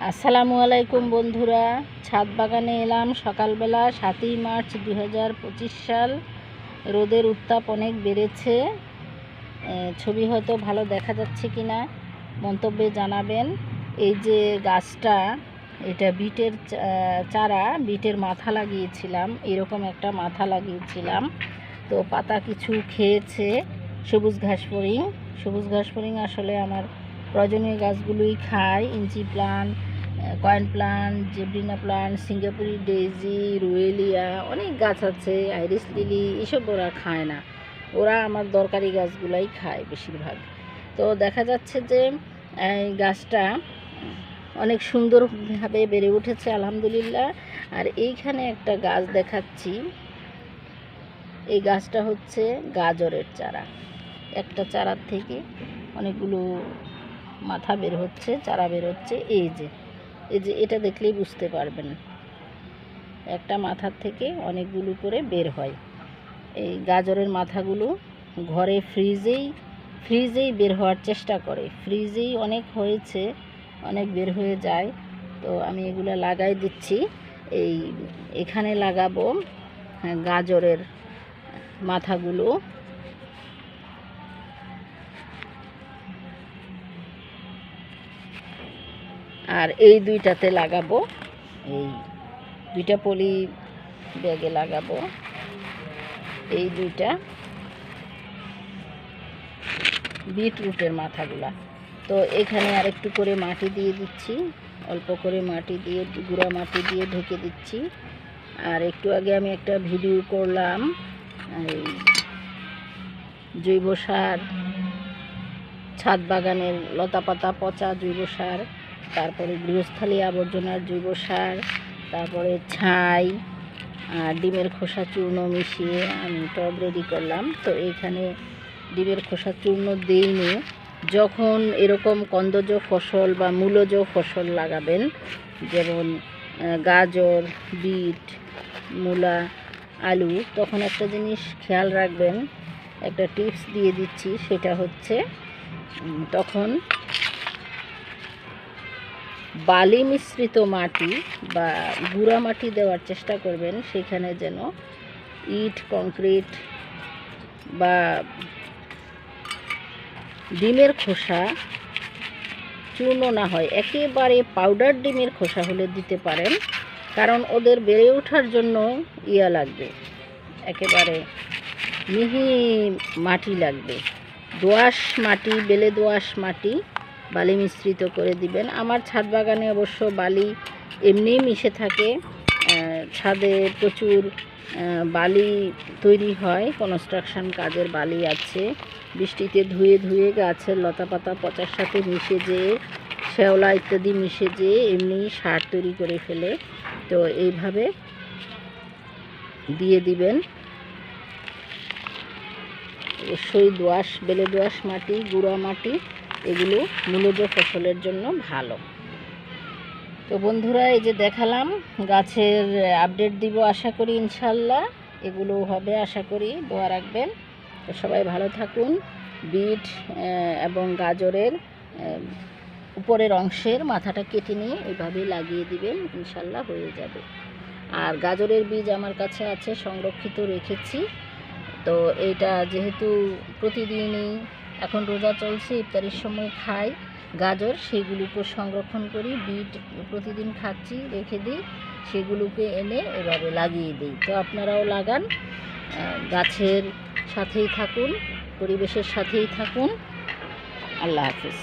আসসালামু আলাইকুম বন্ধুরা, ছাদ বাগানে এলাম সকালবেলা। 7ই মার্চ 2025 সাল। রোদের উত্তাপ অনেক বেড়েছে। ছবি হয়তো ভালো দেখা যাচ্ছে কি না মন্তব্যে জানাবেন। এই যে গাছটা, এটা বিটের চারা, বিটের মাথা লাগিয়েছিলাম, এরকম একটা মাথা লাগিয়েছিলাম। তো পাতা কিছু খেয়েছে সবুজ ঘাসফড়িং আসলে আমার প্রয়োজনীয় গাছগুলোই খায়। Inch plant, coin plant, zebrina plant, সিঙ্গাপুরি ডেইজি, রুয়েলিয়া, অনেক গাছ আছে, আইরিস লিলি, এসব ওরা খায় না। ওরা আমার দরকারি গাছগুলাই খায় বেশিরভাগ। তো দেখা যাচ্ছে যে এই গাছটা অনেক সুন্দরভাবে বেড়ে উঠেছে আলহামদুলিল্লাহ। আর এইখানে একটা গাছ দেখাচ্ছি, এই গাছটা হচ্ছে গাজরের চারা। একটা চারার থেকে অনেকগুলো মাথা বের হচ্ছে, চারা বের হচ্ছে। এই যে এটা দেখলেই বুঝতে পারবেন, একটা মাথার থেকে অনেকগুলো করে বের হয়। এই গাজরের মাথাগুলো ঘরে ফ্রিজেই বের হওয়ার চেষ্টা করে। ফ্রিজেই অনেক হয়েছে, অনেক বের হয়ে যায়। তো আমি এগুলো লাগাই দিচ্ছি। এখানে লাগাবো গাজরের মাথাগুলো। আর এই দুইটাতে লাগাবো, এই দুইটা পলি ব্যাগে লাগাবো এই দুইটা বিটরুটের মাথাগুলা। তো এখানে আরেকটু করে মাটি দিয়ে দিচ্ছি, অল্প করে মাটি দিয়ে, গুঁড়া মাটি দিয়ে ঢেকে দিচ্ছি। আর একটু আগে আমি একটা ভিডিও করলাম এই জৈব সার, ছাদ বাগানের লতাপাতা পচা জৈব সার, তারপরে গৃহস্থালী আবর্জনার জৈব সার, তারপরে ছাই আর ডিমের খোসা চূর্ণ মিশিয়ে আমি টব রেডি করলাম। তো এইখানে ডিমের খোসা চূর্ণ দিইনি। যখন এরকম কন্দজ ফসল বা মূলজ ফসল লাগাবেন, যেমন গাজর, বিট, মূলা, আলু, তখন একটা জিনিস খেয়াল রাখবেন, একটা টিপস দিয়ে দিচ্ছি, সেটা হচ্ছে তখন বালি মিশ্রিত মাটি বা গুঁড়া মাটি দেওয়ার চেষ্টা করবেন। সেখানে যেন ইট, কংক্রিট বা ডিমের খোসা চূর্ণ না হয়। একেবারে পাউডার ডিমের খোসা হলে দিতে পারেন, কারণ ওদের বেড়ে ওঠার জন্য লাগবে, একেবারে মিহি মাটি লাগবে। দোআঁশ মাটি, বেলে দোআঁশ মাটি বালি মিশ্রিত করে দিবেন। আমার ছাদ বাগানে অবশ্য বালি এমনিই মিশে থাকে। ছাদে প্রচুর বালি তৈরি হয়, কনস্ট্রাকশন কাজের বালি আছে। বৃষ্টিতে ধুয়ে গাছের লতাপাতা পচার সাথে মিশে যেয়ে, শ্যাওলা ইত্যাদি মিশে যেয়ে এমনি সার তৈরি করে ফেলে। তো এইভাবে দিয়ে দিবেন। অবশ্যই দোআঁশ, বেলে দোআঁশ মাটি, গুঁড়া মাটি, এগুলো মূলজ ফসলের জন্য ভালো। তো বন্ধুরা, এই যে দেখালাম, গাছের আপডেট দিব আশা করি ইনশাল্লাহ। এগুলো হবে আশা করি, দোয়া রাখবেন। তো সবাই ভালো থাকুন। বিট এবং গাজরের উপরের অংশের মাথাটা কেটে নিয়ে এইভাবেই লাগিয়ে দিবেন, ইনশাল্লাহ হয়ে যাবে। আর গাজরের বীজ আমার কাছে আছে, সংরক্ষিত রেখেছি। তো এইটা যেহেতু প্রতিদিনই এখন রোজা চলছে, ইফতারির সময় খাই গাজর, সেগুলোকে সংরক্ষণ করি। বিট প্রতিদিন খাচ্ছি, রেখে দিই, সেগুলোকে এনে এভাবে লাগিয়ে দিই। তো আপনারাও লাগান, গাছের সাথেই থাকুন, পরিবেশের সাথেই থাকুন। আল্লাহ হাফিজ।